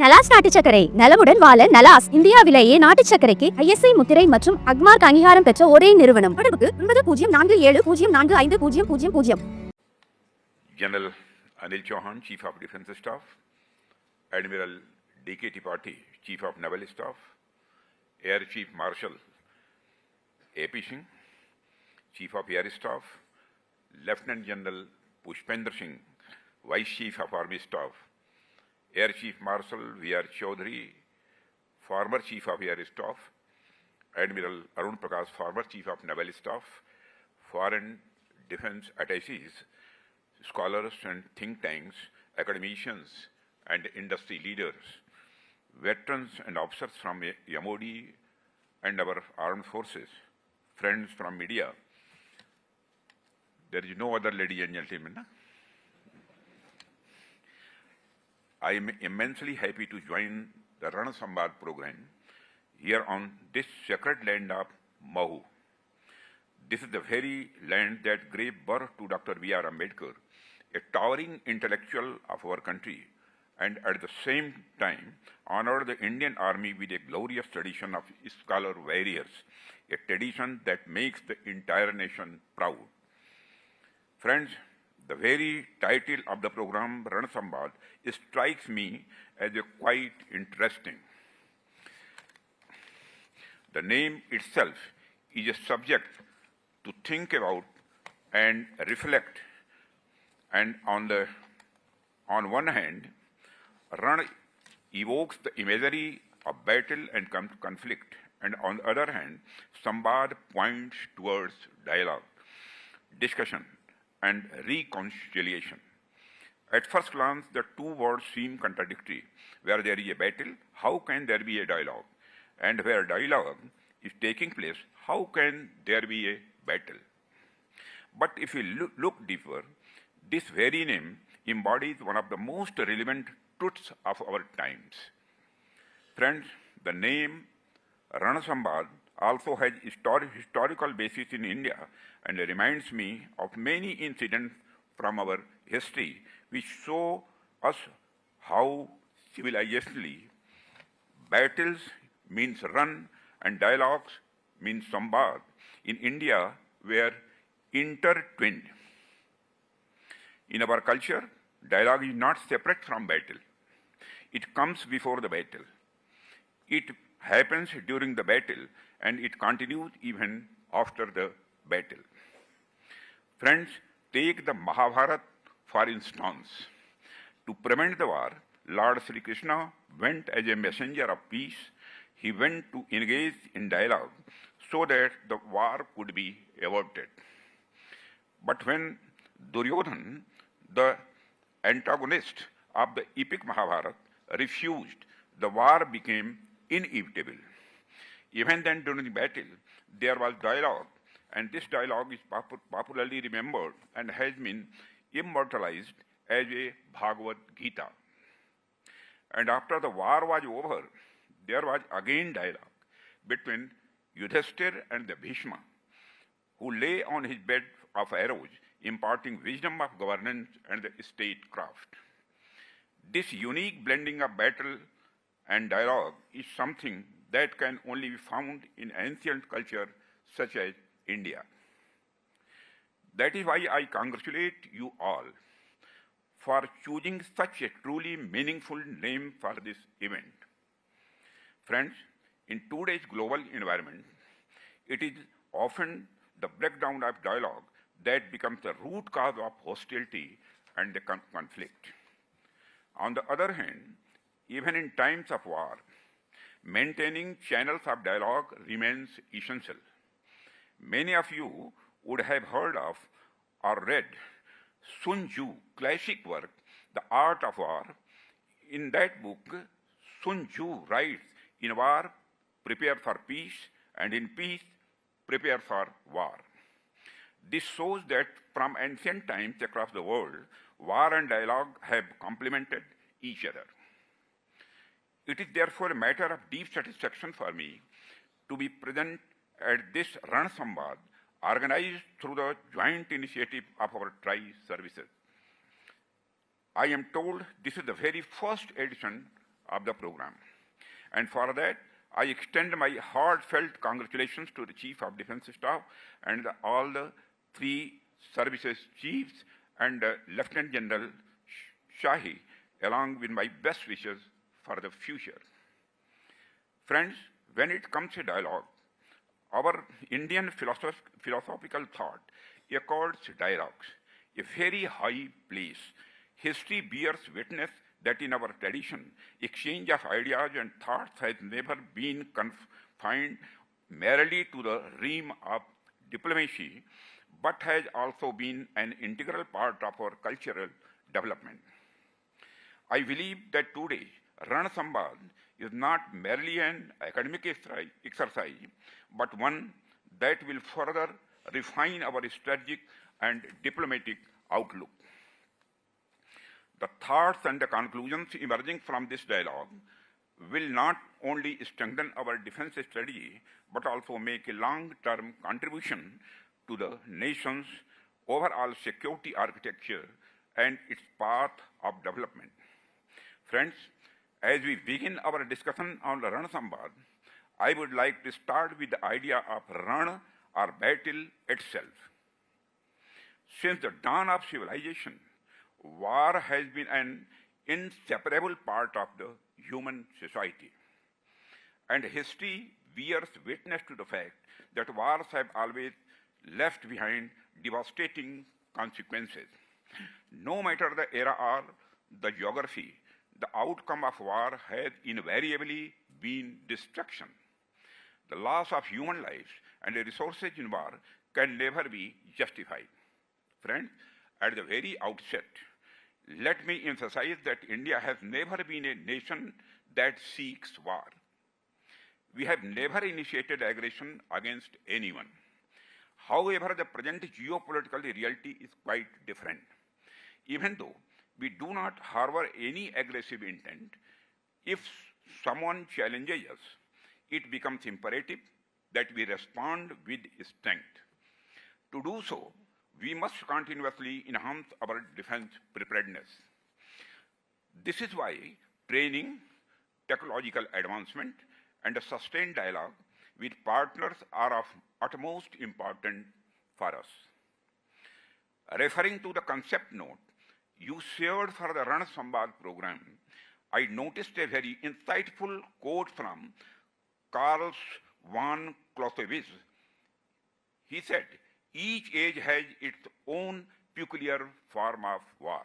நலாஸ் நாட்டு சர்க்கரை நலமுடன் வாழ நலாஸ் இந்தியாவிலேயே நாட்டு சர்க்கரைக்கு ISI முத்திரை மற்றும் அக்மார்க் அங்கீகாரம் பெற்ற ஒரே நிறுவனம். தொடர்புக்கு 9047050000. General Anil Chauhan, Chief of Defence Staff, Admiral D.K. Tripathi, Chief of Naval Staff, Air Chief Marshal A.P. Singh, Chief of Air Staff, Lieutenant General Pushpender Singh, Vice Chief of Army Staff, Air Chief Marshal V.R. Chaudhary, former Chief of Air Staff, Admiral Arun Prakash, former Chief of Naval Staff, foreign defense attaches, scholars and think tanks, academicians and industry leaders, veterans and officers from MOD and our armed forces, friends from media. There is no other, ladies and gentlemen. I am immensely happy to join the Rana Samvad program here on this sacred land of Mahu. This is the very land that gave birth to Dr. B.R. Ambedkar, a towering intellectual of our country, and at the same time honored the Indian Army with a glorious tradition of scholar warriors, a tradition that makes the entire nation proud. Friends, the very title of the program, Rana Samvad, strikes me as a quite interesting. The name itself is a subject to think about and reflect. And on one hand, Ran evokes the imagery of battle and conflict, and on the other hand, Samvad points towards dialogue, discussion, and reconciliation. At first glance, the two words seem contradictory. Where there is a battle, how can there be a dialogue? And where dialogue is taking place, how can there be a battle? But if we look deeper, this very name embodies one of the most relevant truths of our times. Friends, the name Rana Samvad also has historical basis in India and reminds me of many incidents from our history which show us how civilizationally battles means run and dialogues means Samvad in India were intertwined. In our culture, dialogue is not separate from battle. It comes before the battle. It happens during the battle and it continues even after the battle. Friends, take the Mahabharata for instance. To prevent the war, Lord Sri Krishna went as a messenger of peace. He went to engage in dialogue so that the war could be averted. But when Duryodhan, the antagonist of the epic Mahabharata, refused, the war became inevitable. Even then, during the battle, there was dialogue, and this dialogue is popularly remembered and has been immortalized as a Bhagavad Gita. And after the war was over, there was again dialogue between Yudhishthir and the Bhishma, who lay on his bed of arrows, imparting wisdom of governance and the statecraft. This unique blending of battle and dialogue is something that can only be found in ancient culture such as India. That is why I congratulate you all for choosing such a truly meaningful name for this event. Friends, in today's global environment, it is often the breakdown of dialogue that becomes the root cause of hostility and the conflict. On the other hand, even in times of war, maintaining channels of dialogue remains essential. Many of you would have heard of or read Sun Tzu classic work, The Art of War. In that book, Sun Tzu writes, in war, prepare for peace, and in peace, prepare for war. This shows that from ancient times across the world, war and dialogue have complemented each other. It is therefore a matter of deep satisfaction for me to be present at this Rana Samvad, organized through the joint initiative of our tri-services. I am told this is the very first edition of the program. And for that, I extend my heartfelt congratulations to the Chief of Defense Staff and all the three services chiefs and Lieutenant General Shahi, along with my best wishes for the future. Friends, when it comes to dialogue, our Indian philosophical thought accords dialogues a very high place. History bears witness that in our tradition, exchange of ideas and thoughts has never been confined merely to the realm of diplomacy, but has also been an integral part of our cultural development. I believe that today, Ran Samvad is not merely an academic exercise, but one that will further refine our strategic and diplomatic outlook. The thoughts and the conclusions emerging from this dialogue will not only strengthen our defense strategy, but also make a long-term contribution to the nation's overall security architecture and its path of development. Friends, as we begin our discussion on the Ran Samvad, I would like to start with the idea of Ran or battle itself. Since the dawn of civilization, war has been an inseparable part of the human society. And history bears witness to the fact that wars have always left behind devastating consequences. No matter the era or the geography, the outcome of war has invariably been destruction. The loss of human lives and the resources in war can never be justified. Friends, at the very outset, let me emphasize that India has never been a nation that seeks war. We have never initiated aggression against anyone. However, the present geopolitical reality is quite different. Even though we do not harbor any aggressive intent, if someone challenges us, it becomes imperative that we respond with strength. To do so, we must continuously enhance our defense preparedness. This is why training, technological advancement, and a sustained dialogue with partners are of utmost importance for us. Referring to the concept note you shared for the Ran Samvad program, I noticed a very insightful quote from Karl von Clausewitz. He said, "Each age has its own peculiar form of war."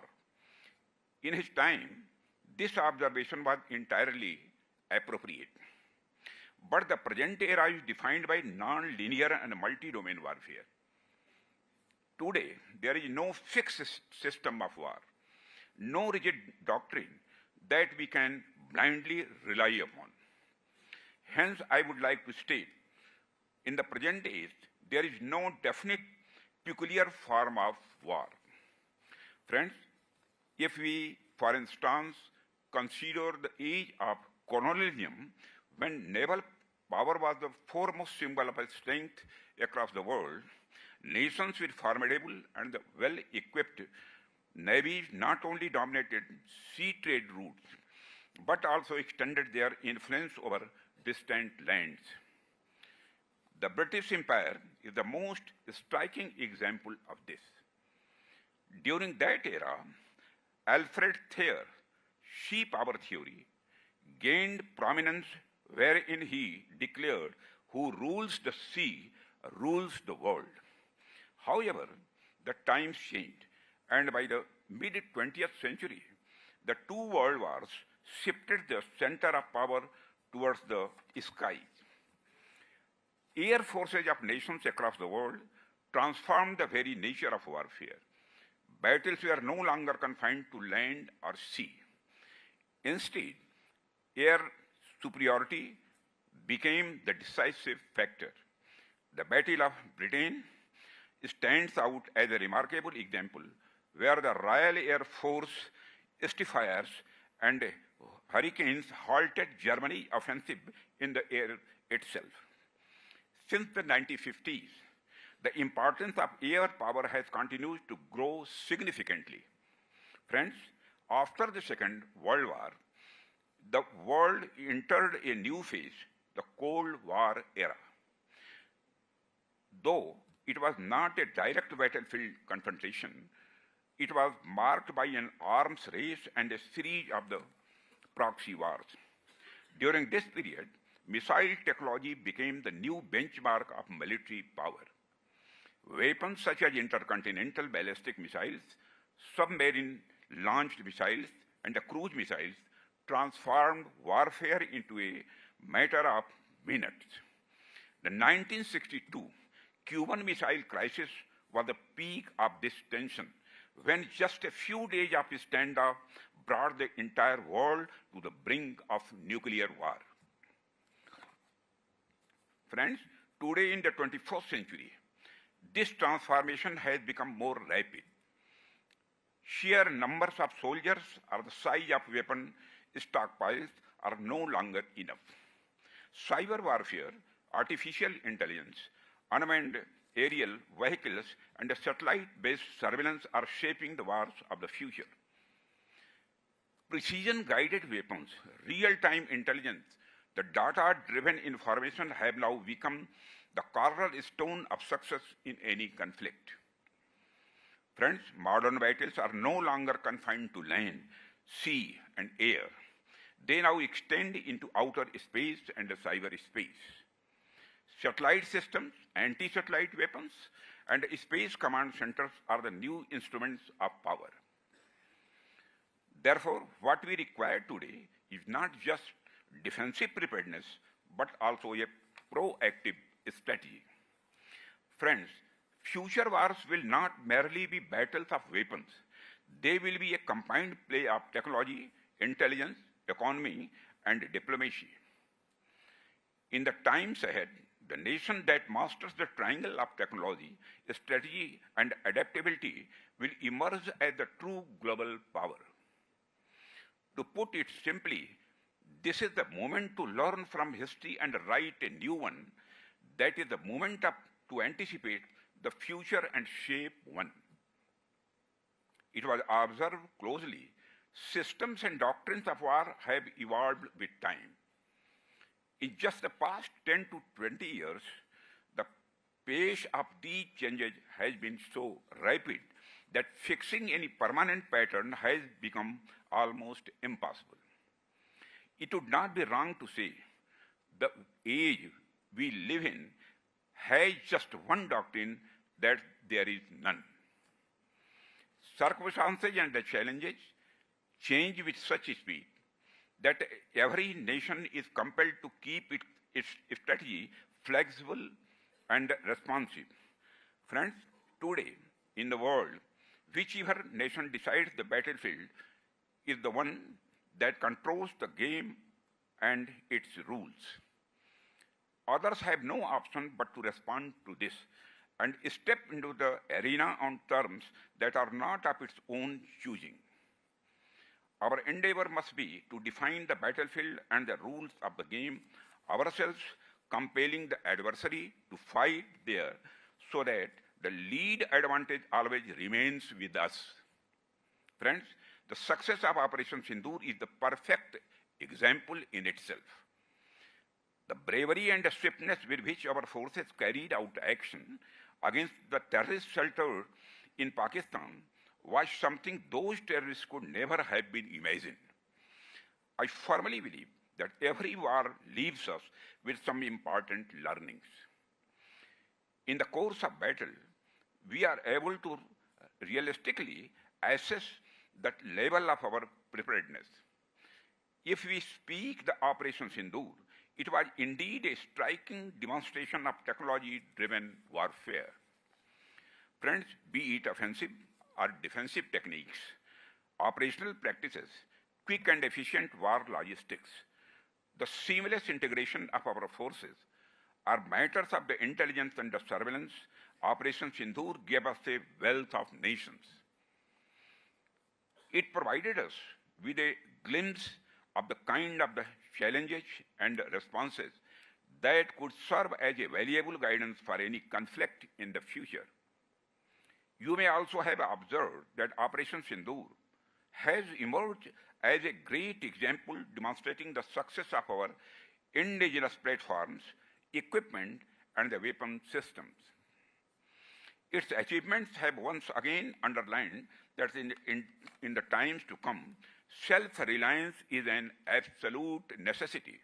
In his time, this observation was entirely appropriate. But the present era is defined by non-linear and multi-domain warfare. Today, there is no fixed system of war, no rigid doctrine that we can blindly rely upon. Hence, I would like to state, in the present age, there is no definite peculiar form of war. Friends, if we, for instance, consider the age of colonialism, when naval power was the foremost symbol of strength across the world, nations with formidable and well-equipped navies not only dominated sea trade routes, but also extended their influence over distant lands. The British Empire is the most striking example of this. During that era, Alfred Thayer, sea power theory, gained prominence wherein he declared, "Who rules the sea rules the world." However, the times changed, and by the mid-20th century, the two world wars shifted the center of power towards the skies. Air forces of nations across the world transformed the very nature of warfare. Battles were no longer confined to land or sea. Instead, air superiority became the decisive factor. The Battle of Britain stands out as a remarkable example where the Royal Air Force Spitfires and Hurricanes halted Germany's offensive in the air itself. Since the 1950s, the importance of air power has continued to grow significantly. Friends, after the Second World War, the world entered a new phase, the Cold War era. Though it was not a direct battlefield confrontation, it was marked by an arms race and a series of the proxy wars. During this period, missile technology became the new benchmark of military power. Weapons such as intercontinental ballistic missiles, submarine launched missiles, and the cruise missiles transformed warfare into a matter of minutes. The 1962 Cuban Missile Crisis was the peak of this tension, when just a few days of standoff brought the entire world to the brink of nuclear war. Friends, today in the 21st century, this transformation has become more rapid. Sheer numbers of soldiers or the size of weapon stockpiles are no longer enough. Cyber warfare, artificial intelligence, unmanned aerial vehicles, and satellite-based surveillance are shaping the wars of the future. Precision-guided weapons, real-time intelligence, the data-driven information have now become the cornerstone of success in any conflict. Friends, modern battles are no longer confined to land, sea, and air. They now extend into outer space and cyberspace. Satellite systems, anti-satellite weapons, and space command centers are the new instruments of power. Therefore, what we require today is not just defensive preparedness, but also a proactive strategy. Friends, future wars will not merely be battles of weapons. They will be a combined play of technology, intelligence, economy, and diplomacy. In the times ahead, the nation that masters the triangle of technology, strategy, and adaptability will emerge as the true global power. To put it simply, this is the moment to learn from history and write a new one. That is the moment to anticipate the future and shape one. It was observed closely. Systems and doctrines of war have evolved with time. In just the past 10 to 20 years, the pace of these changes has been so rapid that fixing any permanent pattern has become almost impossible. It would not be wrong to say the age we live in has just one doctrine, that there is none. Circumstances and the challenges change with such speed that every nation is compelled to keep its strategy flexible and responsive. Friends, today in the world, whichever nation decides the battlefield is the one that controls the game and its rules. Others have no option but to respond to this and step into the arena on terms that are not of its own choosing. Our endeavor must be to define the battlefield and the rules of the game ourselves, compelling the adversary to fight there so that the lead advantage always remains with us. Friends, the success of Operation Sindoor is the perfect example in itself. The bravery and the swiftness with which our forces carried out action against the terrorist shelter in Pakistan was something those terrorists could never have been imagined. I firmly believe that every war leaves us with some important learnings. In the course of battle, we are able to realistically assess that level of our preparedness. If we speak the Operation Sindoor, it was indeed a striking demonstration of technology-driven warfare. Friends, be it offensive or defensive techniques, operational practices, quick and efficient war logistics, the seamless integration of our forces are matters of the intelligence and the surveillance. Operation Sindoor gave us a wealth of nations. It provided us with a glimpse of the kind of the challenges and responses that could serve as a valuable guidance for any conflict in the future. You may also have observed that Operation Sindoor has emerged as a great example demonstrating the success of our indigenous platforms, equipment, and the weapon systems. Its achievements have once again underlined that in the times to come, self-reliance is an absolute necessity.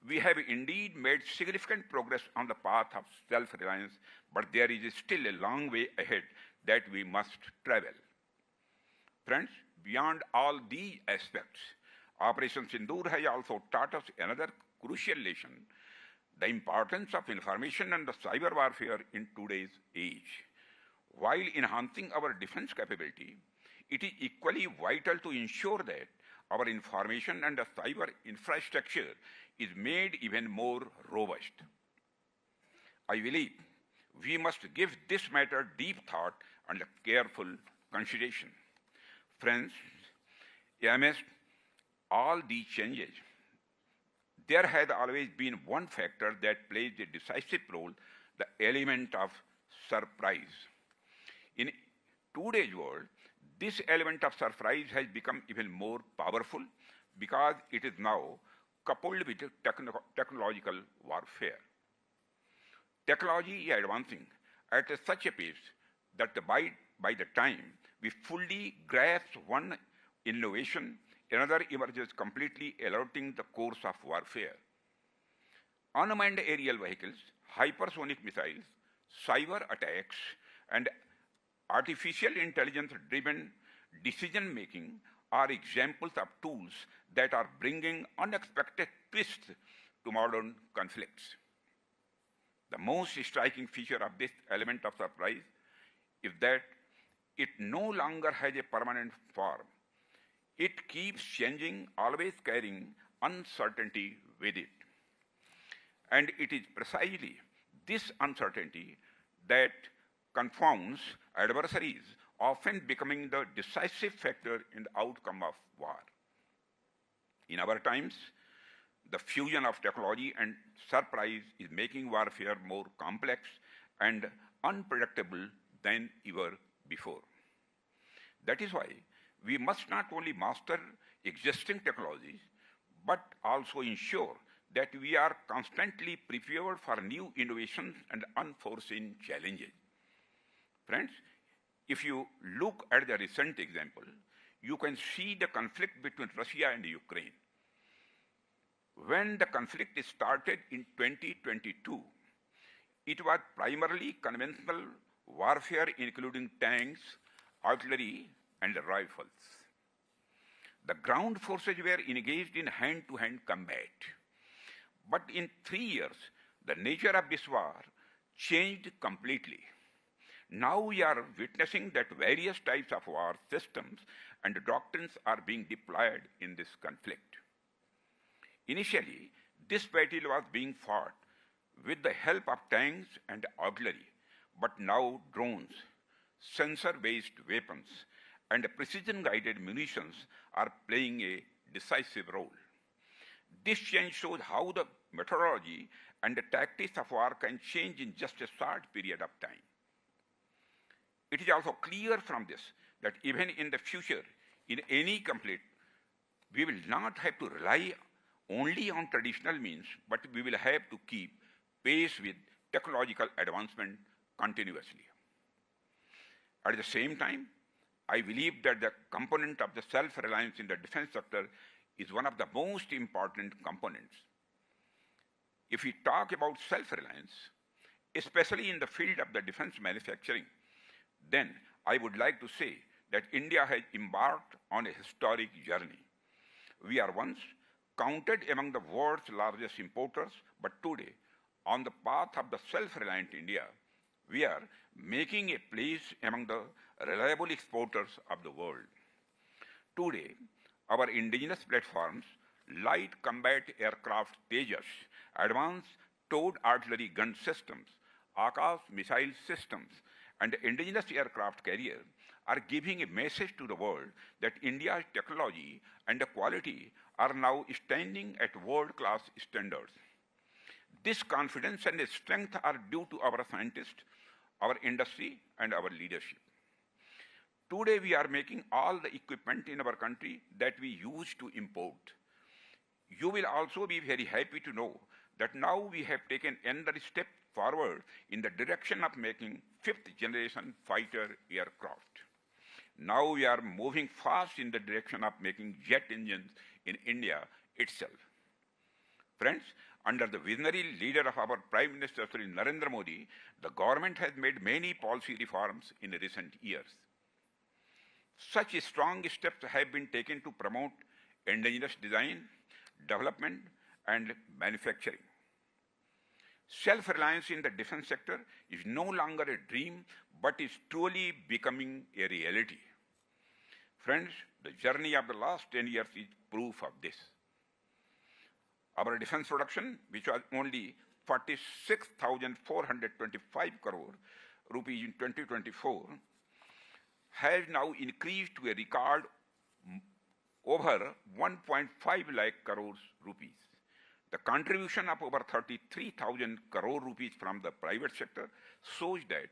We have indeed made significant progress on the path of self-reliance, but there is still a long way ahead that we must travel. Friends, beyond all these aspects, Operation Sindoor has also taught us another crucial lesson: the importance of information and the cyber warfare in today's age. While enhancing our defense capability, it is equally vital to ensure that our information and the cyber infrastructure is made even more robust. I believe we must give this matter deep thought and careful consideration. Friends, amidst all these changes, there has always been one factor that plays a decisive role: the element of surprise. In today's world, this element of surprise has become even more powerful because it is now coupled with technological warfare. Technology is advancing at such a pace that by the time we fully grasp one innovation, another emerges, completely alerting the course of warfare. Unmanned aerial vehicles, hypersonic missiles, cyber attacks, and artificial intelligence-driven decision-making are examples of tools that are bringing unexpected twists to modern conflicts. The most striking feature of this element of surprise is that it no longer has a permanent form. It keeps changing, always carrying uncertainty with it. And it is precisely this uncertainty that confounds adversaries, often becoming the decisive factor in the outcome of war. In our times, the fusion of technology and surprise is making warfare more complex and unpredictable than ever before. That is why we must not only master existing technologies, but also ensure that we are constantly prepared for new innovations and unforeseen challenges. Friends, if you look at the recent example, you can see the conflict between Russia and Ukraine. When the conflict started in 2022, it was primarily conventional warfare, including tanks, artillery, and rifles. The ground forces were engaged in hand-to-hand combat. But in 3 years, the nature of this war changed completely. Now we are witnessing that various types of war systems and doctrines are being deployed in this conflict. Initially, this battle was being fought with the help of tanks and artillery, but now drones, sensor-based weapons, and precision-guided munitions are playing a decisive role. This change shows how the methodology and the tactics of war can change in just a short period of time. It is also clear from this that even in the future, in any conflict, we will not have to rely only on traditional means, but we will have to keep pace with technological advancement continuously. At the same time, I believe that the component of the self-reliance in the defense sector is one of the most important components. If we talk about self-reliance, especially in the field of the defense manufacturing, then I would like to say that India has embarked on a historic journey. We are once counted among the world's largest importers, but today, on the path of the self-reliant India, we are making a place among the reliable exporters of the world. Today, our indigenous platforms, light combat aircraft Tejas, advanced towed artillery gun systems, Akash missile systems, and indigenous aircraft carrier are giving a message to the world that India's technology and quality are now standing at world-class standards. This confidence and strength are due to our scientists, our industry, and our leadership. Today we are making all the equipment in our country that we used to import. You will also be very happy to know that now we have taken another step forward in the direction of making fifth generation fighter aircraft. Now we are moving fast in the direction of making jet engines in India itself. Friends, under the visionary leader of our Prime Minister Sri Narendra Modi, the government has made many policy reforms in recent years. Such strong steps have been taken to promote indigenous design, development, and manufacturing. Self-reliance in the defense sector is no longer a dream, but is truly becoming a reality. Friends, the journey of the last 10 years is proof of this. Our defense production, which was only 46,425 crore rupees in 2024, has now increased to a record over 1.5 lakh crores rupees. The contribution of over 33,000 crore rupees from the private sector shows that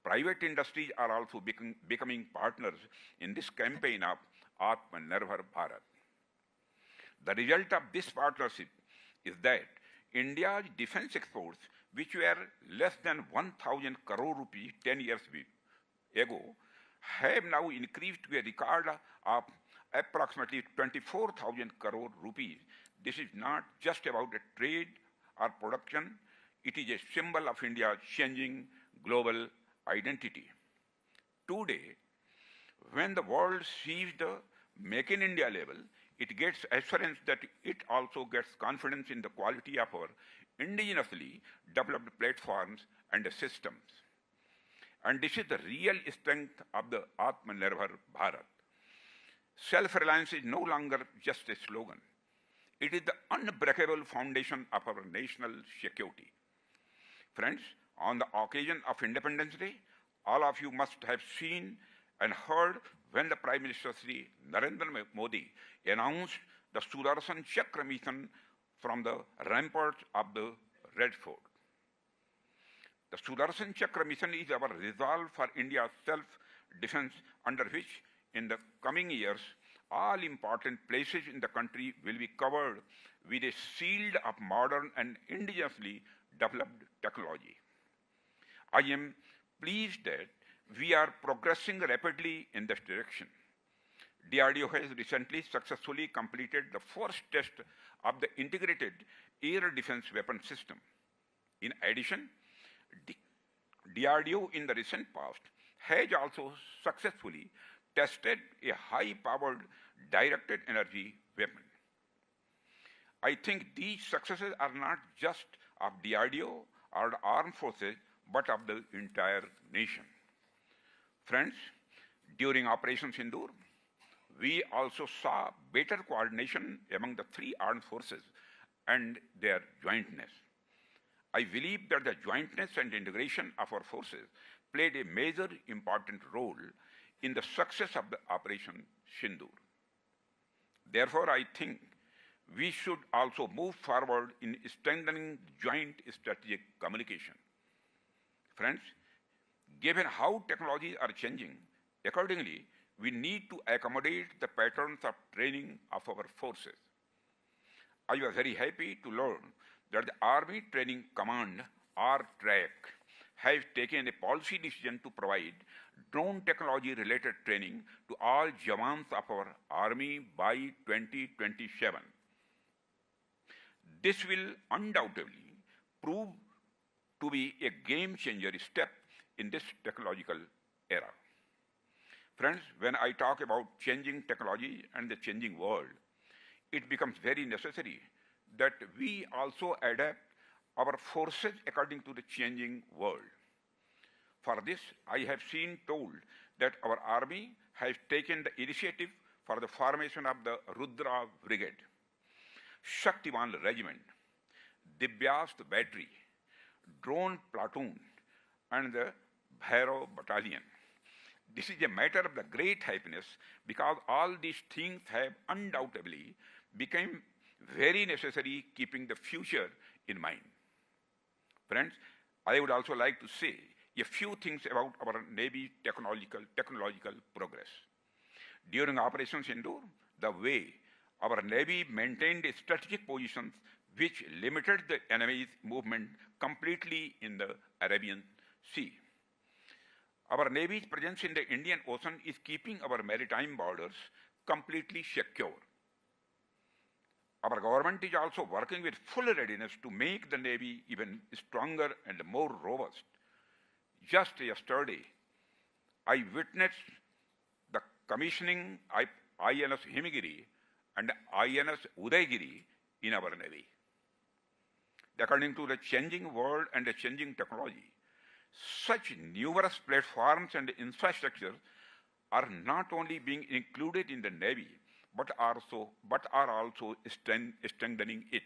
private industries are also becoming partners in this campaign of Atmanirbhar Bharat. The result of this partnership is that India's defense exports, which were less than 1,000 crore rupees 10 years ago, have now increased to a record of approximately 24,000 crore rupees. This is not just about a trade or production, it is a symbol of India's changing global identity. Today, when the world sees the Make in India label, it gets assurance that it also gets confidence in the quality of our indigenously developed platforms and systems. And this is the real strength of the Atmanirbhar Bharat. Self-reliance is no longer just a slogan. It is the unbreakable foundation of our national security. Friends, on the occasion of Independence Day, all of you must have seen and heard when the Prime Minister Sri Narendra Modi announced the Sudarshan Chakra mission from the ramparts of the Red Fort. The Sudarshan Chakra mission is our resolve for India's self-defense, under which in the coming years all important places in the country will be covered with a shield of modern and indigenously developed technology. I am pleased that we are progressing rapidly in this direction. DRDO has recently successfully completed the first test of the integrated air defense weapon system. In addition, DRDO in the recent past has also successfully tested a high-powered directed energy weapon. I think these successes are not just of DRDO or the armed forces, but of the entire nation. Friends, during Operation Sindoor, we also saw better coordination among the three armed forces and their jointness. I believe that the jointness and integration of our forces played a major important role in the success of the Operation Sindoor. Therefore, I think we should also move forward in strengthening joint strategic communication. Friends, given how technologies are changing, accordingly, we need to accommodate the patterns of training of our forces. I was very happy to learn that the Army Training Command, RTRAC, has taken a policy decision to provide drone technology-related training to all Jawans of our Army by 2027. This will undoubtedly prove to be a game-changer step in this technological era. Friends, when I talk about changing technology and the changing world, it becomes very necessary that we also adapt our forces according to the changing world. For this, I have seen told that our army has taken the initiative for the formation of the Rudra Brigade, Shaktiman Regiment, Divyastra Battery, Drone Platoon, and the Bhairav Battalion. This is a matter of the great happiness because all these things have undoubtedly become very necessary, keeping the future in mind. Friends, I would also like to say a few things about our Navy technological progress. During Operation Sindoor, the way our Navy maintained strategic positions which limited the enemy's movement completely in the Arabian Sea. Our Navy's presence in the Indian Ocean is keeping our maritime borders completely secure. Our government is also working with full readiness to make the Navy even stronger and more robust. Just yesterday, I witnessed the commissioning INS Himagiri and INS Udaygiri in our Navy. According to the changing world and the changing technology, such numerous platforms and infrastructures are not only being included in the Navy, but are also strengthening it.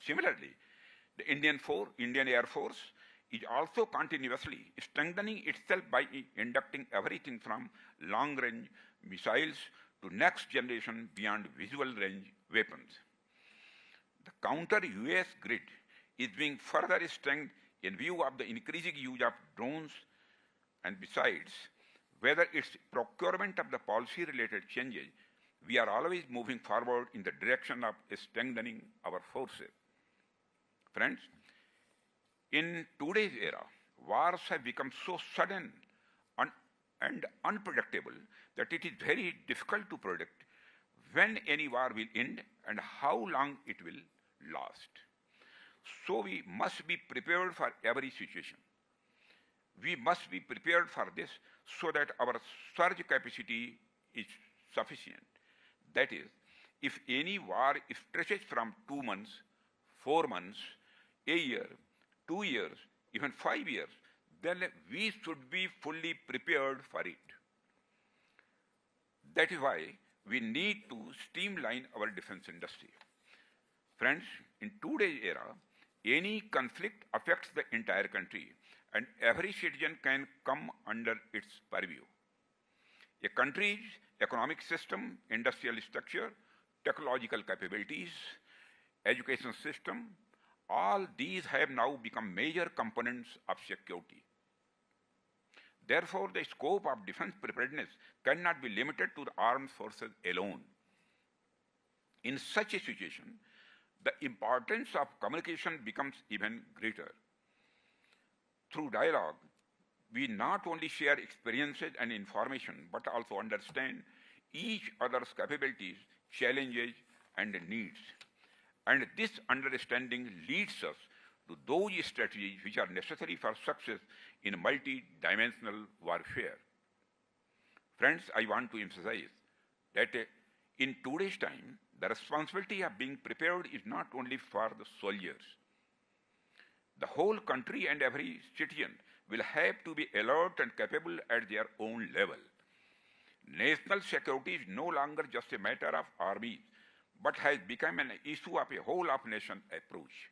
Similarly, the Indian Air Force is also continuously strengthening itself by inducting everything from long-range missiles to next-generation beyond visual range weapons. The counter-US grid is being further strengthened in view of the increasing use of drones, and besides, whether it's procurement of the policy-related changes, we are always moving forward in the direction of strengthening our forces. Friends, in today's era, wars have become so sudden and unpredictable that it is very difficult to predict when any war will end and how long it will last. So we must be prepared for every situation. We must be prepared for this so that our surge capacity is sufficient. That is, if any war stretches from 2 months, 4 months, a year, 2 years, even 5 years, then we should be fully prepared for it. That is why we need to streamline our defense industry. Friends, in today's era, any conflict affects the entire country and every citizen can come under its purview. A country's economic system, industrial structure, technological capabilities, education system, all these have now become major components of security. Therefore, the scope of defense preparedness cannot be limited to the armed forces alone. In such a situation, the importance of communication becomes even greater. Through dialogue, we not only share experiences and information, but also understand each other's capabilities, challenges, and needs. And this understanding leads us to those strategies which are necessary for success in multi-dimensional warfare. Friends, I want to emphasize that in today's time, the responsibility of being prepared is not only for the soldiers. The whole country and every citizen will have to be alert and capable at their own level. National security is no longer just a matter of armies, but has become an issue of a whole of nation approach.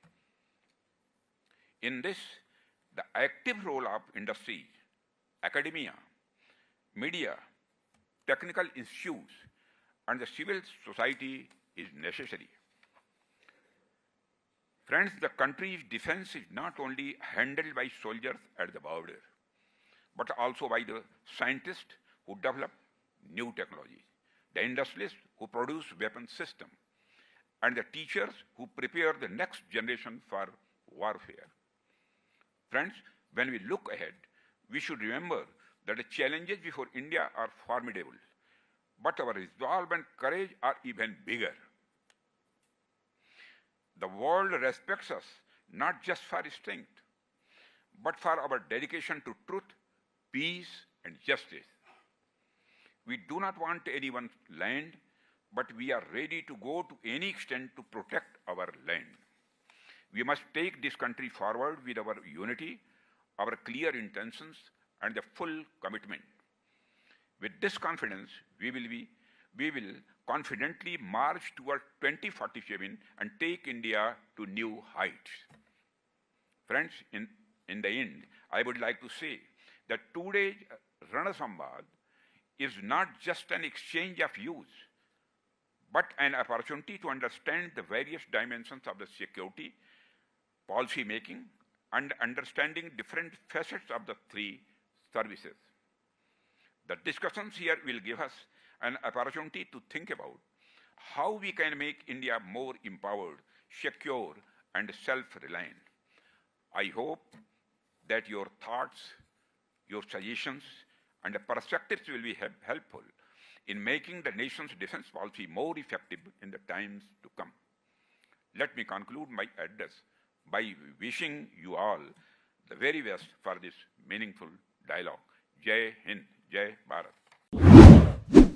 In this, the active role of industry, academia, media, technical institutes, and the civil society is necessary. Friends, the country's defense is not only handled by soldiers at the border, but also by the scientists who develop new technologies, the industrialists who produce weapon systems, and the teachers who prepare the next generation for warfare. Friends, when we look ahead, we should remember that the challenges before India are formidable, but our resolve and courage are even bigger. The world respects us not just for strength, but for our dedication to truth, peace, and justice. We do not want anyone's land, but we are ready to go to any extent to protect our land. We must take this country forward with our unity, our clear intentions, and the full commitment. With this confidence, we will confidently march toward 2047 and take India to new heights. Friends, in the end, I would like to say that today's Rana Samvad is not just an exchange of views, but an opportunity to understand the various dimensions of the security, policy making, and understanding different facets of the three services. The discussions here will give us an opportunity to think about how we can make India more empowered, secure, and self-reliant. I hope that your thoughts, your suggestions, and perspectives will be helpful in making the nation's defense policy more effective in the times to come. Let me conclude my address by wishing you all the very best for this meaningful dialogue. Jai Hind, Jai Bharat.